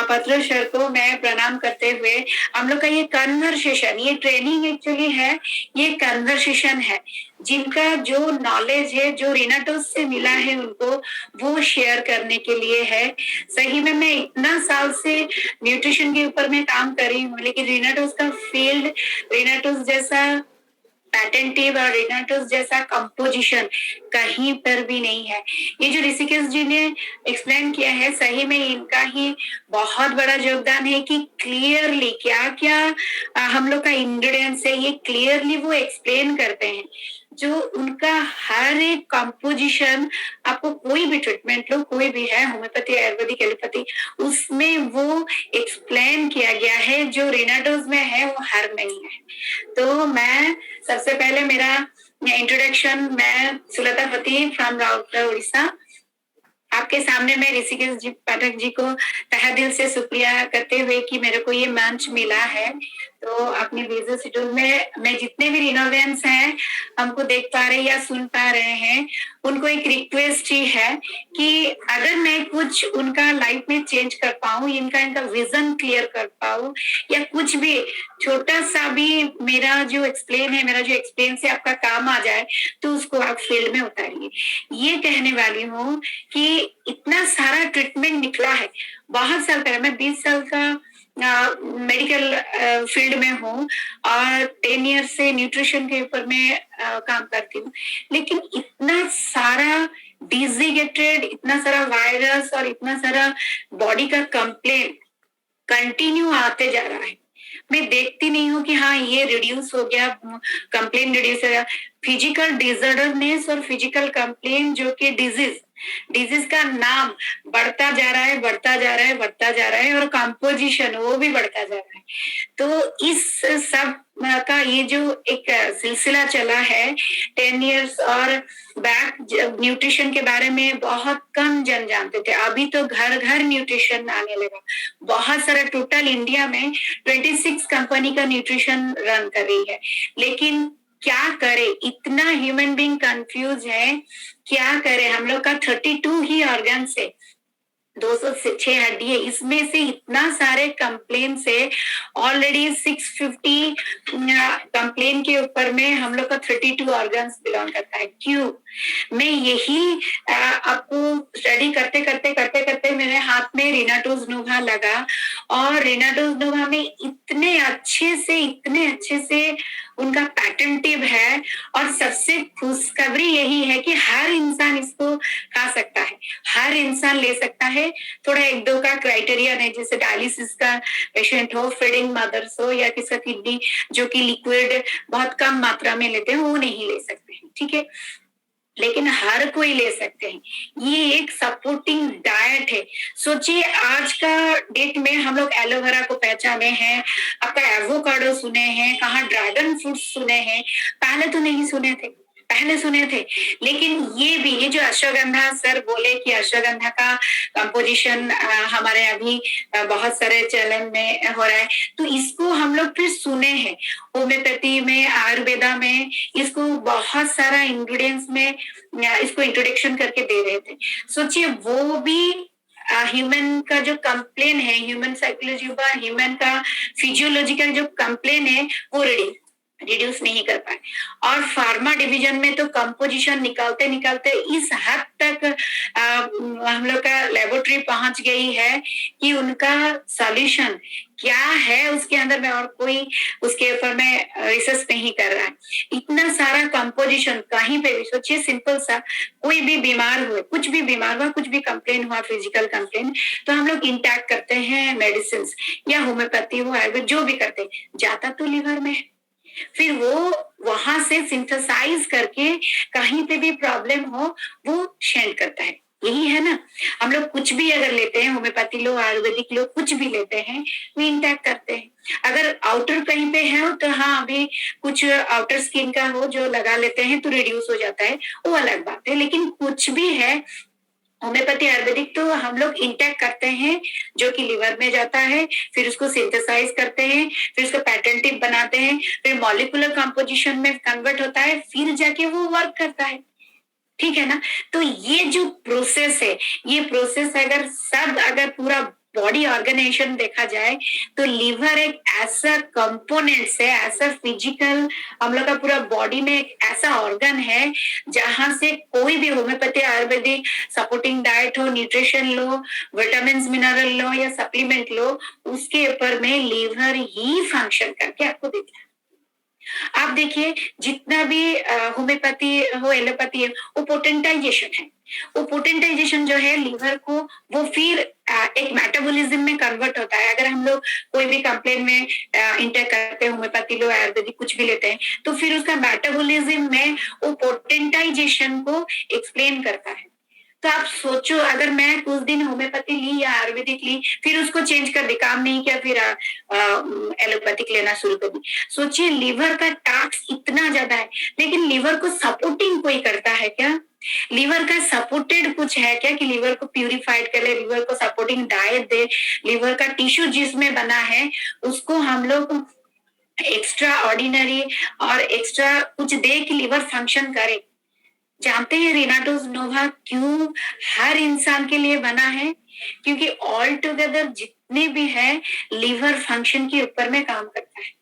पत्र सर को मैं प्रणाम करते हुए हम लोग का ये कन्वर्सेशन, ये ट्रेनिंग एक्चुअली है, ये कन्वर्सेशन है। जिनका जो नॉलेज है, जो रेनाटोस से मिला है उनको, वो शेयर करने के लिए है। सही में मैं इतना साल से न्यूट्रिशन के ऊपर मैं काम कर रही हूँ, लेकिन रेनाटोस का फील्ड, रेनाटोस जैसा पैटेंटिव और रेनाटोस जैसा कंपोजिशन कहीं पर भी नहीं है। ये जो ऋषिकेश जी ने एक्सप्लेन किया है, सही में इनका ही बहुत बड़ा योगदान है कि क्लियरली क्या क्या हम लोग का इंग्रेडिएंट्स है, ये क्लियरली वो एक्सप्लेन करते हैं। जो उनका हर एक कंपोजिशन, आपको कोई भी ट्रीटमेंट लो, कोई भी है, होम्योपैथी, आयुर्वेदिक, एलोपैथी, उसमें वो एक्सप्लेन किया गया है। जो रेनाटोस में है वो हर नहीं है। तो मैं सबसे पहले मेरा इंट्रोडक्शन, मैं सुलता पति फ्रॉम राउरकेला, उड़ीसा। आपके सामने मैं ऋषिकेश जी पाठक जी को तहे दिल से शुक्रिया करते हुए कि मेरे को ये मंच मिला है। तो अपने बिजी शेड्यूल में मैं जितने भी रिनोवेंस हैं हमको देख पा रहे या सुन पा रहे हैं, उनको एक रिक्वेस्ट ही है कि अगर मैं कुछ उनका लाइफ में चेंज कर पाऊं, इनका विजन क्लियर कर पाऊं, या कुछ भी छोटा सा भी मेरा जो एक्सप्लेन है, मेरा जो एक्सप्लेन से आपका काम आ जाए, तो उसको आप फील्ड में उतारिए। ये कहने वाली हूँ कि इतना सारा ट्रीटमेंट निकला है। बहुत साल पहले, मैं 20 साल का मेडिकल फील्ड में हूँ और 10 ईयर से न्यूट्रिशन के ऊपर मैं काम करती हूँ, लेकिन इतना सारा डिजीगेटेड, इतना सारा वायरस और इतना सारा बॉडी का कंप्लेंट कंटिन्यू आते जा रहा है। मैं देखती नहीं हूँ कि हाँ ये रिड्यूस हो गया, कंप्लेन रिड्यूस हो गया। फिजिकल डिसऑर्डरनेस और फिजिकल कंप्लेन, जो कि डिजीज का नाम बढ़ता जा रहा है, बढ़ता जा रहा है, बढ़ता जा रहा है, और कंपोजिशन वो भी बढ़ता जा रहा है। तो इस सब का ये जो एक सिलसिला चला है 10 इयर्स और बैक, न्यूट्रिशन के बारे में बहुत कम जन जानते थे। अभी तो घर घर न्यूट्रिशन आने लगा। बहुत सारा, टोटल इंडिया में 26 कंपनी का न्यूट्रिशन रन कर रही है। लेकिन क्या करे, इतना ह्यूमन बीइंग कंफ्यूज है, क्या करे। हम लोग का 32 ही ऑर्गन से 206 हड्डी है, इसमें से इतना सारे कंप्लेन से ऑलरेडी 650 कंप्लेन के ऊपर में हम लोग का 32 ऑर्गन्स बिलोंग करता है। क्यों? मैं यही आपको स्टडी करते करते करते करते मेरे हाथ में रेनाटोस नोवा लगा, और रेनाटोस नोवा में इतने अच्छे से उनका पैटेंटिव है। और सबसे खुशखबरी यही है कि हर इंसान इसको खा सकता है, हर इंसान ले सकता है। थोड़ा एक दो का क्राइटेरिया है, जैसे डायलिसिस का पेशेंट हो, फीडिंग मदर्स हो, या किसी किडनी जो कि लिक्विड बहुत कम मात्रा में लेते हैं, वो नहीं ले सकते हैं, ठीक है। लेकिन हर कोई ले सकते हैं। ये एक सपोर्टिंग डाइट है। सोचिए, आज का डेट में हम लोग एलोवेरा को पहचाने हैं, आपका एवोकाडो सुने हैं, कहाँ ड्रैगन फ्रूट सुने हैं, पहले तो नहीं सुने थे, पहले सुने थे। लेकिन ये भी, ये जो अश्वगंधा सर बोले कि अश्वगंधा का कंपोजिशन हमारे अभी बहुत सारे चलन में हो रहा है, तो इसको हम लोग फिर सुने हैं। होम्योपैथी में, आयुर्वेदा में इसको बहुत सारा इंग्रेडिएंट्स में इसको इंट्रोडक्शन करके दे रहे थे। सोचिए, वो भी ह्यूमन का जो कंप्लेन है, ह्यूमन साइकोलॉजी का, ह्यूमन का फिजियोलॉजी का जो कंप्लेन है, वो रिड्यूस नहीं कर पाए। और फार्मा डिवीजन में तो कंपोजिशन निकालते निकालते इस हद तक हम लोग का लेबोरेटरी पहुंच गई है कि उनका सॉल्यूशन क्या है उसके अंदर में, और कोई उसके ऊपर में रिसर्च नहीं कर रहा है। इतना सारा कंपोजिशन कहीं पे भी, सोचिए सिंपल सा, कोई भी बीमार हुए, कुछ भी बीमार हुआ, कुछ भी कंप्लेन हुआ, फिजिकल कंप्लेन, तो हम लोग इंटैक्ट करते हैं मेडिसिन, या होम्योपैथी हो, आयुर्वेद, जो भी करते हैं, जाता तो लिवर में है। फिर वो वहां से सिंथेसाइज करके कहीं पे भी प्रॉब्लम हो वो सेंड करता है। यही है ना, हम लोग कुछ भी अगर लेते हैं, होम्योपैथी लो, आयुर्वेदिक लो, कुछ भी लेते हैं, वो इंटैक्ट करते हैं। अगर आउटर कहीं पे है तो हाँ, अभी कुछ आउटर स्किन का हो जो लगा लेते हैं तो रिड्यूस हो जाता है, वो अलग बात है। लेकिन कुछ भी है, होम्योपैथी, आयुर्वेदिक, तो हम लोग इंटैक्ट करते हैं, जो कि लिवर में जाता है, फिर उसको सिंथेसाइज करते हैं, फिर उसको पैटेंटिव बनाते हैं, फिर मॉलिक्यूलर कंपोजिशन में कन्वर्ट होता है, फिर जाके वो वर्क करता है। ठीक है ना। तो ये जो प्रोसेस है, ये प्रोसेस अगर पूरा बॉडी ऑर्गेनाइजेशन देखा जाए तो लिवर एक ऐसा कंपोनेंट्स है, ऐसा फिजिकल हम लोग का पूरा बॉडी में एक ऐसा ऑर्गन है जहां से कोई भी होम्योपैथी आयुर्वेदिक सपोर्टिंग डाइट हो, न्यूट्रिशन लो, विटामिन मिनरल लो या सप्लीमेंट लो, उसके ऊपर में लिवर ही फंक्शन करके आपको देता है। आप देखिए जितना भी होम्योपैथी हो, एलोपैथी है, वो पोटेंटाइजेशन है। वो पोटेंटाइजेशन जो है लिवर को वो फिर एक मेटाबॉलिज्म में कन्वर्ट होता है। अगर हम लोग कोई भी कंप्लेन में इंटेक करते हैं, होम्योपैथी लो, आयुर्वेदिक कुछ भी लेते हैं, तो फिर उसका मेटाबॉलिज्म में वो पोटेंटाइजेशन को एक्सप्लेन करता है। तो आप सोचो अगर मैं कुछ दिन होम्योपैथी ली या आयुर्वेदिक ली, फिर उसको चेंज कर दी, काम नहीं किया, फिर एलोपैथिक लेना शुरू कर दी। सोचिए लिवर का टास्क इतना ज्यादा है, लेकिन लिवर को सपोर्टिंग कोई करता है क्या? लिवर का सपोर्टेड कुछ है क्या कि लिवर को प्यूरिफाइड करे, लिवर को सपोर्टिंग डाइट दे, लिवर का टिश्यू जिसमें बना है उसको हम लोग एक्स्ट्रा ऑर्डिनरी और एक्स्ट्रा कुछ दे कि लिवर फंक्शन करे। जानते हैं रिनाटोस नोवा क्यों हर इंसान के लिए बना है? क्योंकि ऑल टुगेदर जितने भी है लिवर फंक्शन के ऊपर में काम करता है,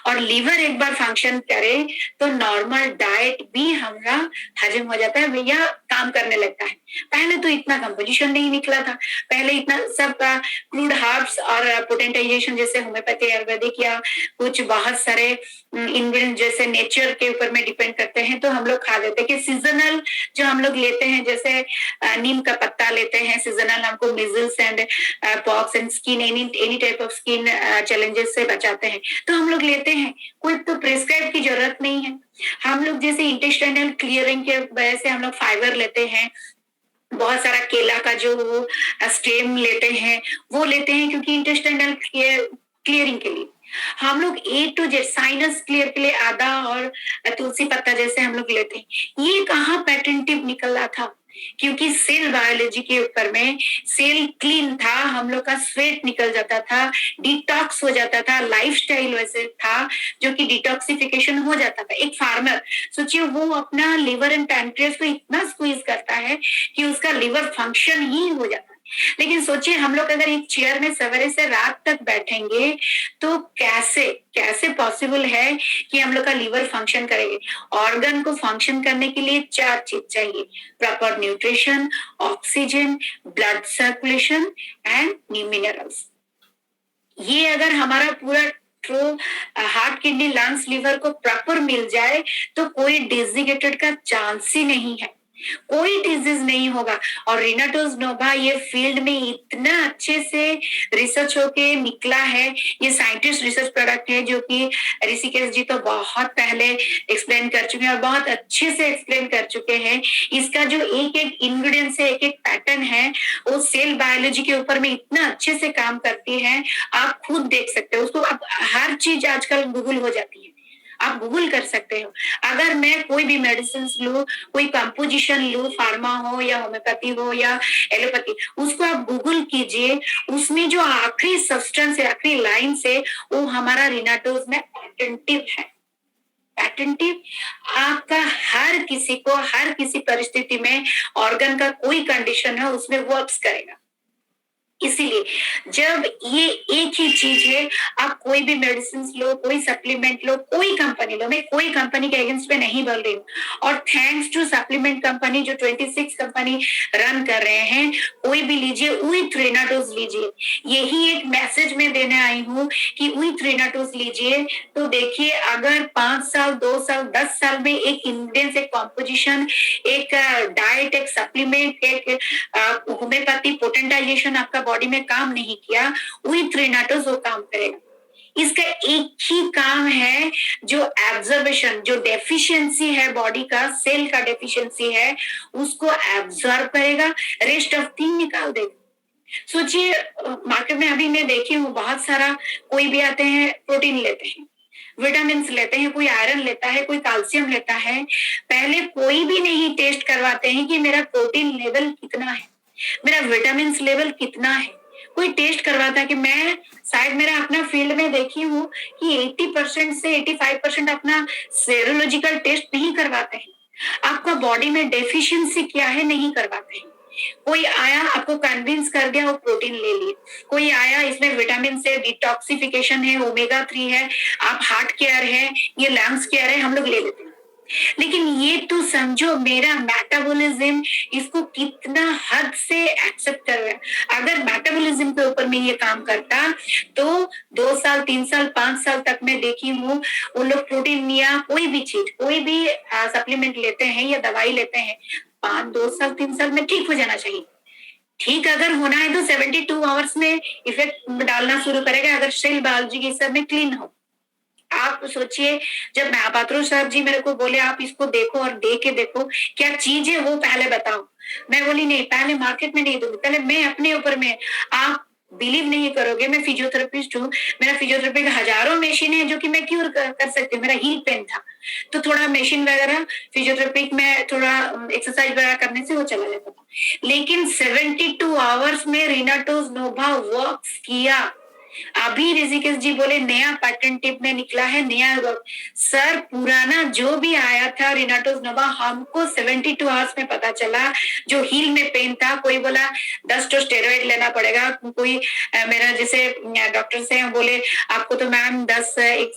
और लिवर एक बार फंक्शन करे तो नॉर्मल डाइट भी हमारा हजम हो जाता है, भैया काम करने लगता है। पहले तो इतना कंपोजिशन नहीं निकला था, पहले इतना सब क्रूड हर्ब्स और पोटेंटाइजेशन जैसे होम्योपैथी आयुर्वेदिक या कुछ बहुत सारे इंग्रेडिएंट जैसे नेचर के ऊपर में डिपेंड करते हैं, तो हम लोग खा लेते हैं कि सीजनल जो हम लोग लेते हैं, जैसे नीम का पत्ता लेते हैं सीजनल, हमको measles and pox and skin any type of skin challenges से बचाते हैं, तो हम लोग लेते हैं, कोई तो प्रिस्क्राइब की जरूरत नहीं है। हम लोग जैसे इंटेस्टाइनल क्लियरिंग के वजह से हम लोग फाइबर लेते हैं, बहुत सारा केला का जो वो स्टेम लेते हैं, वो लेते हैं क्योंकि इंटेस्टाइनल क्लियरिंग के लिए। हम लोग ए टू जेड साइनस क्लियर के लिए आदा और तुलसी पत्ता जैसे हम लोग लेते हैं। ये कहाँ पेटेंटिव निकला था? क्योंकि सेल बायोलॉजी के ऊपर में सेल क्लीन था, हम लोग का स्वेट निकल जाता था, डिटॉक्स हो जाता था, लाइफस्टाइल वैसे था जो कि डिटॉक्सिफिकेशन हो जाता था। एक फार्मर सोचिए वो अपना लिवर एंड पैंक्रियास को इतना स्क्वीज करता है कि उसका लिवर फंक्शन ही हो जाता है। लेकिन सोचिए हम लोग अगर एक चेयर में सवेरे से रात तक बैठेंगे तो कैसे कैसे पॉसिबल है कि हम लोग का लिवर फंक्शन करेंगे? ऑर्गन को फंक्शन करने के लिए 4 चीज चाहिए: proper nutrition, oxygen, blood circulation and new minerals. ये अगर हमारा पूरा through heart, kidney, lungs, liver को प्रॉपर मिल जाए तो कोई डिजीगेटेड का चांस ही नहीं है, कोई डिजीज नहीं होगा। और रिनाटोस नोवा ये फील्ड में इतना अच्छे से रिसर्च होके निकला है, ये साइंटिस्ट रिसर्च प्रोडक्ट है जो कि ऋषिकेश जी तो बहुत पहले एक्सप्लेन कर चुके हैं और बहुत अच्छे से एक्सप्लेन कर चुके हैं। इसका जो एक एक इंग्रेडिएंट्स है, एक एक पैटर्न है, वो सेल बायोलॉजी के ऊपर में इतना अच्छे से काम करती है, आप खुद देख सकते हो उसको। अब हर चीज आजकल गूगल हो जाती है, आप गूगल कर सकते हो। अगर मैं कोई भी मेडिसिन लूं, कोई कंपोजिशन लूं, फार्मा हो या होम्योपैथी हो या एलोपैथी, उसको आप गूगल कीजिए, उसमें जो आखिरी सब्सटेंस है, आखिरी लाइन से, वो हमारा रिनाटोस में पेटेंटिव है। पेटेंटिव आपका हर किसी को हर किसी परिस्थिति में ऑर्गन का कोई कंडीशन है उसमें वर्क्स करेगा। इसीलिए जब ये एक ही चीज है, आप कोई भी मेडिसिन लो, कोई सप्लीमेंट लो, कोई कंपनी लो, मैं कोई कंपनी के अगेंस्ट में नहीं बोल रही हूँ, और थैंक्स टू सप्लीमेंट कंपनी जो 26 कंपनी रन कर रहे हैं, कोई भी लीजिए, विथ रिनाटोस लीजिए। यही एक मैसेज में देने आई हूँ कि विथ रिनाटोस लीजिए। तो देखिए अगर 5 साल, 2 साल, 10 साल में एक इंग्रेडिएंट्स, एक कॉम्पोजिशन, एक डाइट, एक सप्लीमेंट, एक होम्योपैथी पोटेंटाइजेशन आपका बॉडी में काम नहीं किया, विथ रिनाटोस वो काम करेगा। इसका एक ही काम है, जो एब्जॉर्बेशन, जो डेफिशिएंसी है बॉडी का, सेल का डेफिशिएंसी है, उसको एब्जॉर्ब करेगा, रेस्ट ऑफ थिंग निकाल देगा। सोचिए मार्केट में अभी मैं देखी हूँ बहुत सारा, कोई भी आते हैं प्रोटीन लेते हैं, विटामिन लेते हैं, कोई आयरन लेता है, कोई कैल्शियम लेता है, पहले कोई भी नहीं टेस्ट करवाते हैं कि मेरा प्रोटीन लेवल कितना है, मेरा विटामिन लेवल कितना है। कोई टेस्ट करवाता है कि मैं शायद मेरा अपना फील्ड में देखी हूँ कि 80% से 85% अपना सेरोलॉजिकल टेस्ट नहीं करवाते हैं। आपका बॉडी में डेफिशिएंसी क्या है नहीं करवाते हैं। कोई आया आपको कन्विंस कर दिया, वो प्रोटीन ले लिए। कोई आया इसमें विटामिन से डिटॉक्सिफिकेशन है, ओमेगा 3 है, आप हार्ट केयर है, ये लंग्स केयर है, हम लोग ले लेते हैं। लेकिन ये तो समझो मेरा मेटाबॉलिज्म इसको कितना हद से एक्सेप्ट कर रहा है। अगर मेटाबॉलिज्म के ऊपर में ये काम करता तो 2 साल 3 साल 5 साल तक मैं देखी हूँ, उन लोग प्रोटीन या कोई भी चीज, कोई भी सप्लीमेंट लेते हैं या दवाई लेते हैं, 2 साल 3 साल में ठीक हो जाना चाहिए। ठीक अगर होना है तो 72 आवर्स में इफेक्ट डालना शुरू करेगा, अगर सेल बायोलॉजी के सब में क्लीन हो। आप सोचिए, जब महापात्रो साहब जी मेरे को बोले आप इसको देखो और दे के देखो क्या चीज है वो पहले बताओ, मैं बोली नहीं, पहले मार्केट में नहीं दूंगी, पहले मैं अपने ऊपर में। आप बिलीव नहीं करोगे, मैं फिजियोथेरेपिस्ट हूँ, मेरा फिजियोथेरेपी का हजारों मशीन है जो कि मैं क्योर कर सकती हूँ। मेरा हील पेन था तो थोड़ा मशीन वगैरह फिजियोथेरेपी में थोड़ा एक्सरसाइज वगैरह करने से वो चला जाता था। लेकिन 72 आवर्स में रिनाटोज नोवा वर्क किया। अभी ऋषिकेश जी बोले नया पैटर्न टिप में निकला है, नया। सर पुराना जो भी आया था रिनाटोज नोवा, हमको 72 आवर्स में पता चला। जो हील में पेन था, कोई बोला 10 तो स्टेरॉइड लेना पड़ेगा, कोई मेरा जैसे डॉक्टर से बोले आपको तो मैम 10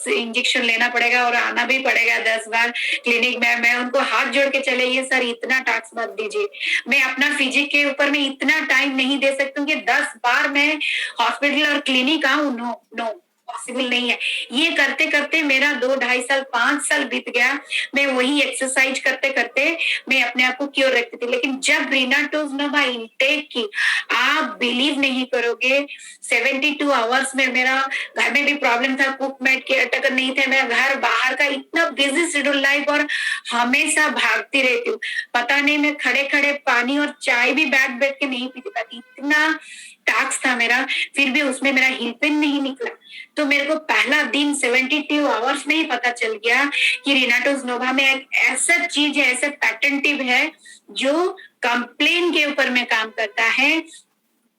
इंजेक्शन लेना पड़ेगा और आना भी पड़ेगा 10 बार क्लिनिक में। मैं उनको हाथ जोड़ के चले, ये सर इतना टास्क मत दीजिए, मैं अपना फिजिक के ऊपर में इतना टाइम नहीं दे सकती हूँ कि 10 बार मैं हॉस्पिटल और क्लिनिक आऊं। नो नो, पॉसिबल नहीं है। ये करते करते मेरा 2 2.5 साल 5 साल बीत गया। मैं वही एक्सरसाइज करते करते मैं अपने आप को क्योर रखती थी। लेकिन जब रिनाटोज नोवा इनटेक की, आप बिलीव नहीं करोगे, 72 आवर्स में मेरा घर में भी प्रॉब्लम था, कुक मेट केयर टेकर नहीं थे, मेरा घर बाहर का इतना बिजी शेड्यूल लाइफ और हमेशा भागती रहती हूँ। पता नहीं मैं खड़े खड़े पानी और चाय भी बैठ बैठ के नहीं पीती पाती, इतना टास्क था मेरा, फिर भी उसमें मेरा हील पेन नहीं निकला। तो मेरे को पहला दिन 72 आवर्स में ही पता चल गया कि रिनाटोज नोवा में एक ऐसा चीज है, ऐसा पैटेंटिव है जो कंप्लेन के ऊपर में काम करता है,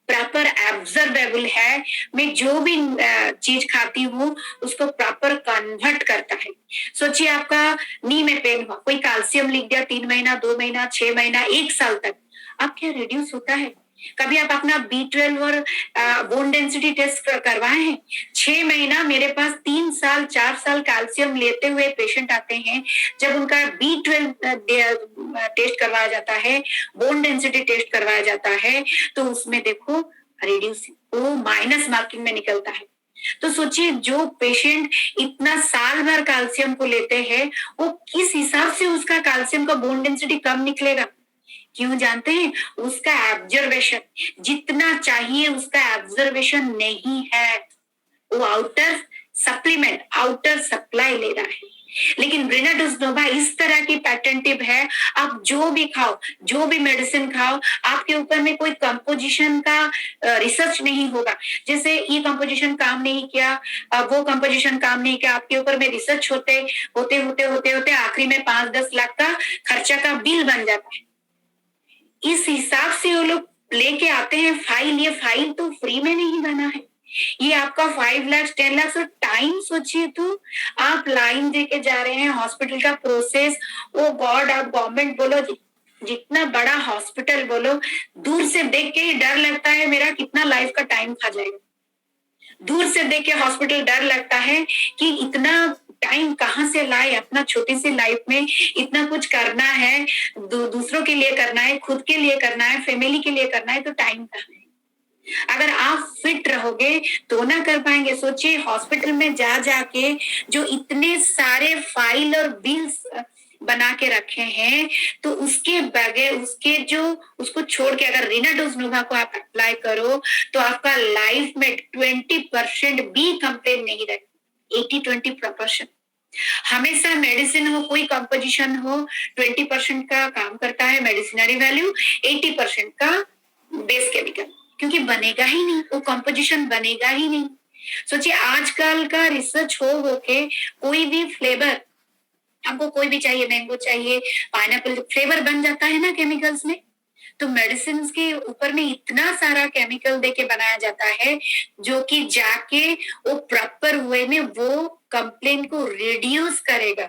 प्रॉपर एब्जॉर्बेबल है। मैं जो भी चीज खाती हूँ उसको प्रॉपर कन्वर्ट करता है। सोचिए आपका नी में पेन हुआ, कोई कैल्शियम लिख दिया, 3 महीना 2 महीना 6 महीना 1 साल तक, अब क्या रिड्यूस होता है? कभी आप अपना B12 और बोन डेंसिटी टेस्ट करवाए हैं? 6 महीना मेरे पास 3 साल 4 साल कैल्शियम लेते हुए पेशेंट आते हैं। जब उनका B12 टेस्ट करवाया जाता है, बोन डेंसिटी टेस्ट करवाया जाता है, तो उसमें देखो रिड्यूस, वो माइनस मार्किंग में निकलता है। तो सोचिए, जो पेशेंट इतना साल भर कैल्शियम को लेते हैं, वो किस हिसाब से उसका कैल्शियम का बोन डेंसिटी कम निकलेगा? क्यों जानते हैं? उसका एब्जर्वेशन जितना चाहिए उसका एब्जर्वेशन नहीं है, वो आउटर सप्लीमेंट, आउटर सप्लाई ले रहा है। लेकिन रिनाटोज नोवा इस तरह की पैटेंटिव है, आप जो भी खाओ, जो भी मेडिसिन खाओ, आपके ऊपर में कोई कंपोजिशन का रिसर्च नहीं होगा। जैसे ये कंपोजिशन काम नहीं किया, वो कंपोजिशन काम नहीं किया, आपके ऊपर में रिसर्च होते होते होते होते होते आखिरी में 5-10 लाख का खर्चा का बिल बन जाता है। इस हिसाब से वो लोग लेके आते हैं फाइल। ये फाइल तो फ्री में नहीं बना है, ये आपका 5 लाख 10 लाख। और टाइम सोचिए, तो आप लाइन देके जा रहे हैं, हॉस्पिटल का प्रोसेस, ओ गॉड, आप गवर्नमेंट बोलो, जितना बड़ा हॉस्पिटल बोलो, दूर से देख के ही डर लगता है मेरा कितना लाइफ का टाइम खा जाएगा। दूर से देख के हॉस्पिटल डर लगता है कि इतना टाइम कहाँ से लाए, अपना छोटी सी लाइफ में इतना कुछ करना है, दूसरों के लिए करना है, खुद के लिए करना है, फैमिली के लिए करना है, तो टाइम कहाँ है? अगर आप फिट रहोगे तो ना कर पाएंगे। सोचिए, हॉस्पिटल में जा जाके जो इतने सारे फाइल और बिल्स बना के रखे हैं, तो उसके बगैर, उसके जो उसको छोड़ के अगर रिनाटोज नोवा को आप अप्लाई करो तो आपका लाइफ में 20% भी कंप्लेन नहीं रहे। 80-20 प्रोपोर्शन, हमेशा मेडिसिन हो, कोई कंपोजिशन हो, 20% का काम करता है मेडिसिनरी वैल्यू, 80% का बेस केमिकल, क्योंकि बनेगा ही नहीं, वो कंपोजिशन बनेगा ही नहीं। सोचिए, आजकल का रिसर्च हो के कोई भी फ्लेवर, हमको कोई भी चाहिए, मैंगो चाहिए, पाइनएप्पल, फ्लेवर बन जाता है ना केमिकल्स में। तो मेडिसिन के ऊपर में इतना सारा केमिकल देके बनाया जाता है जो कि जाके वो प्रॉपर वे में वो कंप्लेन को रिड्यूस करेगा,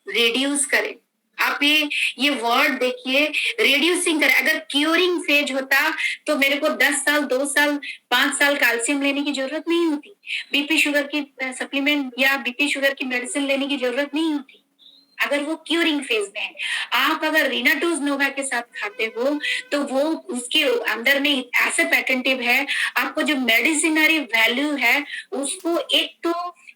रिड्यूस करे। आप ये वर्ड देखिए, रिड्यूसिंग कर, अगर क्यूरिंग फेज होता तो मेरे को 10 साल, 2 साल, 5 साल कैल्शियम लेने की जरूरत नहीं होती, बीपी शुगर की सप्लीमेंट या बीपी शुगर की मेडिसिन लेने की जरूरत नहीं होती, अगर वो क्यूरिंग फेज में है। आप अगर रीनाटोज नोवा के साथ खाते हो तो वो उसके अंदर में ऐसे पेटेंटिव है, आपको जो मेडिसिनरी वैल्यू है उसको एक तो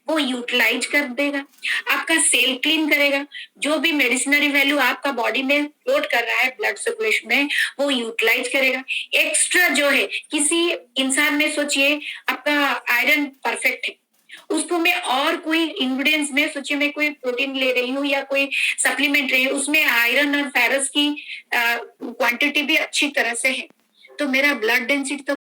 वो यूटिलाइज कर देगा, आपका सेल क्लीन करेगा, जो भी मेडिसिनरी वैल्यू आपका बॉडी में फ्लोट कर रहा है ब्लड सर्कुलेशन में वो यूटिलाइज करेगा। एक्स्ट्रा जो है, किसी इंसान में सोचिए आपका आयरन परफेक्ट है, उसको मैं और कोई इंग्रेडिएंट्स में सोचिए मैं कोई प्रोटीन ले रही हूँ या कोई सप्लीमेंट रही हूँ, उसमें आयरन और फेरस की क्वांटिटी भी अच्छी तरह से है, तो मेरा ब्लड डेंसिटी तो